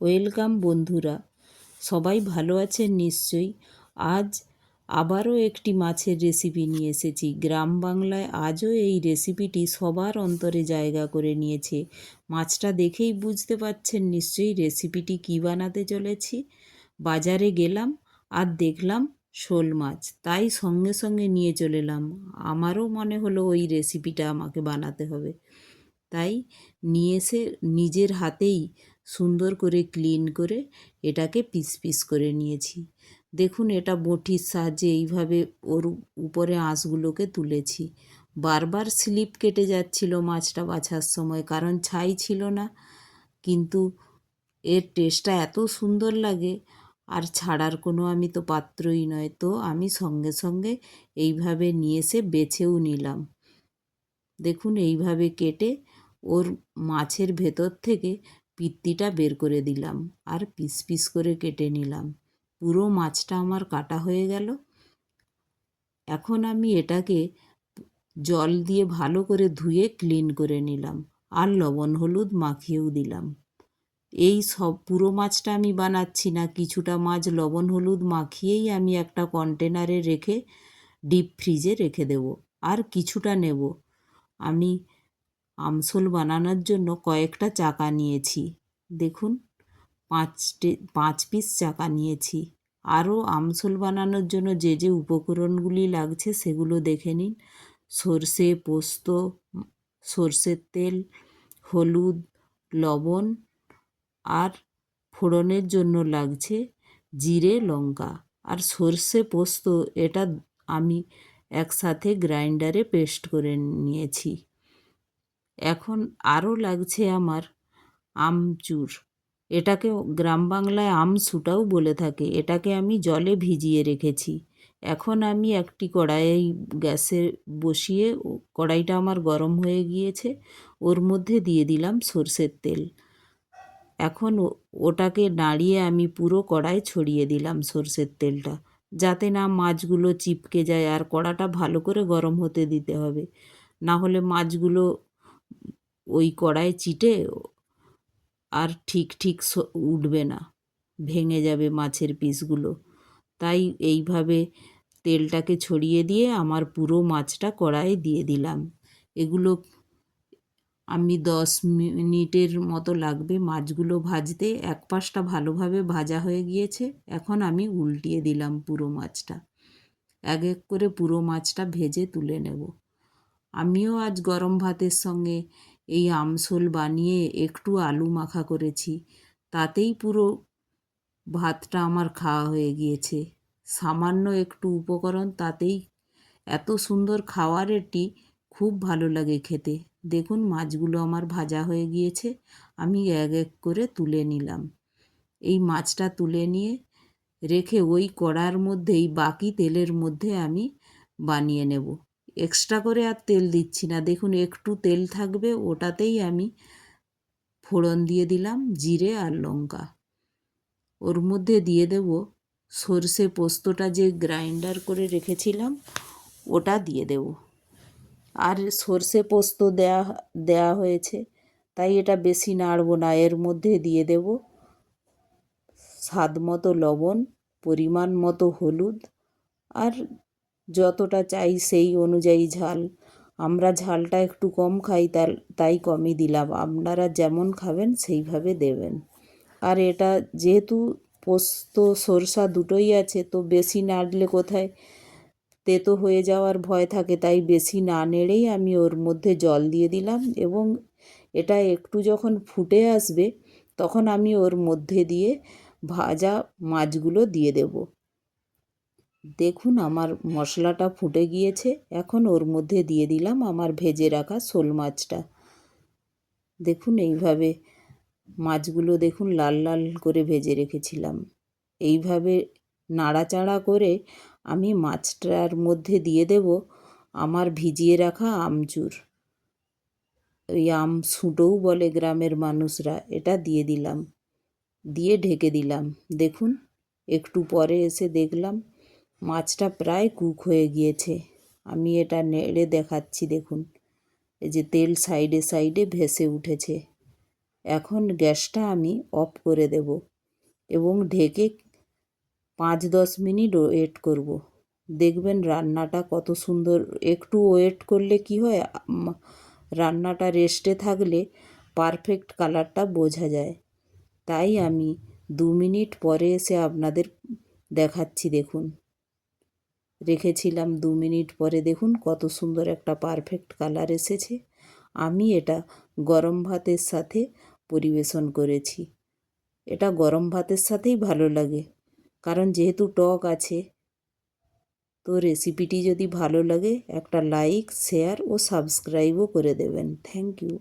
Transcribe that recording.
Welcome বন্ধুরা, সবাই ভালো আছেন নিশ্চয়ই। আজ আবারও একটি মাছের রেসিপি নিয়ে এসেছি। গ্রাম বাংলায় আজও এই রেসিপিটি সবার অন্তরে জায়গা করে নিয়েছে। মাছটা দেখেই বুঝতে পারছেন নিশ্চয়ই রেসিপিটি কী বানাতে চলেছি। বাজারে গেলাম আর দেখলাম শোল মাছ, তাই সঙ্গে সঙ্গে নিয়ে চলে এলাম। আমারও মনে হলো ওই রেসিপিটা আমাকে বানাতে হবে, তাই নিয়ে এসে নিজের হাতেই সুন্দর করে ক্লিন করে এটাকে পিস পিস করে নিয়েছি। দেখুন, এটা বঁটির সাহায্যে এইভাবে ওর উপরে আঁশগুলোকে তুলেছি। বারবার স্লিপ কেটে যাচ্ছিল মাছটা বাছার সময়, কারণ ছাই ছিল না, কিন্তু এর টেস্টটা এত সুন্দর লাগে আর ছাড়ার কোনো আমি তো পাত্রই নয়, তো আমি সঙ্গে সঙ্গে এইভাবে নিয়ে এসে বেছেও নিলাম। দেখুন, এইভাবে কেটে ওর মাছের ভেতর থেকে পিত্তিটা বের করে দিলাম আর পিস পিস করে কেটে নিলাম। পুরো মাছটা আমার কাটা হয়ে গেল। এখন আমি এটাকে জল দিয়ে ভালো করে ধুয়ে ক্লিন করে নিলাম আর লবণ হলুদ মাখিয়েও দিলাম। এই সব পুরো মাছটা আমি বানাচ্ছি না, কিছুটা মাছ লবণ হলুদ মাখিয়েই আমি একটা কন্টেনারে রেখে ডিপ ফ্রিজে রেখে দেব। আর কিছুটা নেব। আমি আমসোল বানানোর জন্য কয়েকটা চাকা নিয়েছি। দেখুন, 5 পিস চাকা নিয়েছি। আরও আমসোল বানানোর জন্য যে যে উপকরণগুলি লাগছে সেগুলো দেখে নিন। সর্ষে, পোস্ত, সর্ষের তেল, হলুদ, লবণ, আর ফোড়নের জন্য লাগছে জিরে, লঙ্কা আর সর্ষে পোস্ত। এটা আমি একসাথে গ্রাইন্ডারে পেস্ট করে নিয়েছি। এখন আরও লাগছে আমার আমচুর। এটাকে গ্রাম বাংলায় আমসুটাও বলে থাকে। এটাকে আমি জলে ভিজিয়ে রেখেছি। এখন আমি একটি কড়াই গ্যাসে বসিয়ে, কড়াইটা আমার গরম হয়ে গিয়েছে, ওর মধ্যে দিয়ে দিলাম সর্ষের তেল। এখন ওটাকে নাড়িয়ে আমি পুরো কড়াই ছড়িয়ে দিলাম সর্ষের তেলটা, যাতে না মাছগুলো চিপকে যায়। আর কড়াটা ভালো করে গরম হতে দিতে হবে, না হলে মাছগুলো ওই কড়াই চিটে আর ঠিক ঠিক উঠবে না, ভেঙে যাবে মাছের পিসগুলো। তাই এইভাবে তেলটাকে ছড়িয়ে দিয়ে আমার পুরো মাছটা কড়াইয়ে দিয়ে দিলাম। এগুলো আমি 10 মিনিটের মতো লাগবে মাছগুলো ভাজতে। এক পাশটা ভালোভাবে ভাজা হয়ে গিয়েছে। এখন আমি উল্টিয়ে দিলাম পুরো মাছটা। এক এক করে পুরো মাছটা ভেজে তুলে নেব। আমিও আজ গরম ভাতের সঙ্গে এই আমসোল বানিয়ে একটু আলু মাখা করেছি, তাতেই পুরো ভাতটা আমার খাওয়া হয়ে গিয়েছে। সামান্য একটু উপকরণ, তাতেই এত সুন্দর খাওয়ার এটি, খুব ভালো লাগে খেতে। দেখুন, মাছগুলো আমার ভাজা হয়ে গিয়েছে। আমি এক এক করে তুলে নিলাম। এই মাছটা তুলে নিয়ে রেখে ওই কড়ার মধ্যেই বাকি তেলের মধ্যে আমি বানিয়ে নেব। এক্সট্রা করে আর তেল দিচ্ছি না। দেখুন, একটু তেল থাকবে, ওটাতেই আমি ফোড়ন দিয়ে দিলাম জিরে আর লঙ্কা। ওর মধ্যে দিয়ে দেব সর্ষে পোস্তটা যে গ্রাইন্ডার করে রেখেছিলাম, ওটা দিয়ে দেব। আর সর্ষে পোস্ত দেয়া হয়েছে, তাই এটা বেশি নাড়ব না। এর মধ্যে দিয়ে দেব স্বাদ মতো লবণ, পরিমাণ মতো হলুদ, আর যতটা চাই সেই অনুযায়ী ঝাল। আমরা ঝালটা একটু কম খাই, তাই কমই দিলাম। আপনারা যেমন খাবেন সেইভাবে দেবেন। আর এটা যেহেতু পোস্ত সরষা দুটোই আছে, তো বেশি নাড়লে কোথায় তেতো হয়ে যাওয়ার ভয় থাকে, তাই বেশি না নেড়েই আমি ওর মধ্যে জল দিয়ে দিলাম। এবং এটা একটু যখন ফুটে আসবে, তখন আমি ওর মধ্যে দিয়ে ভাজা মাছগুলো দিয়ে দেব। দেখুন, আমার মশলাটা ফুটে গিয়েছে। এখন ওর মধ্যে দিয়ে দিলাম আমার ভেজে রাখা শোল মাছটা। দেখুন, এইভাবে মাছগুলো দেখুন লাল লাল করে ভেজে রেখেছিলাম। এইভাবে নাড়াচাড়া করে আমি মাছটার মধ্যে দিয়ে দেব আমার ভিজিয়ে রাখা আমচুর। ওই আমসুঁটোও বলে গ্রামের মানুষরা। এটা দিয়ে দিলাম, দিয়ে ঢেকে দিলাম। দেখুন, একটু পরে এসে দেখলাম মাছটা প্রায় কুক হয়ে গিয়েছে। আমি এটা নেড়ে দেখাচ্ছি। দেখুন, এই যে তেল সাইডে সাইডে ভেসে উঠেছে। এখন গ্যাসটা আমি অফ করে দেব এবং ঢেকে 5-10 মিনিট ওয়েট করব। দেখবেন রান্নাটা কত সুন্দর। একটু ওয়েট করলে কি হয়, রান্নাটা রেস্টে থাকলে পারফেক্ট কালারটা বোঝা যায়। তাই আমি 2 মিনিট পরে এসে আপনাদের দেখাচ্ছি। দেখুন, রেখেছিলাম 2 মিনিট পরে, দেখুন কত সুন্দর একটা পারফেক্ট কালার এসেছে। আমি এটা গরম ভাতের সাথে পরিবেশন করেছি। এটা গরম ভাতের সাথেই ভালো লাগে, কারণ যেহেতু টক আছে। তো রেসিপিটি যদি ভালো লাগে একটা লাইক, শেয়ার ও সাবস্ক্রাইবও করে দেবেন। Thank you.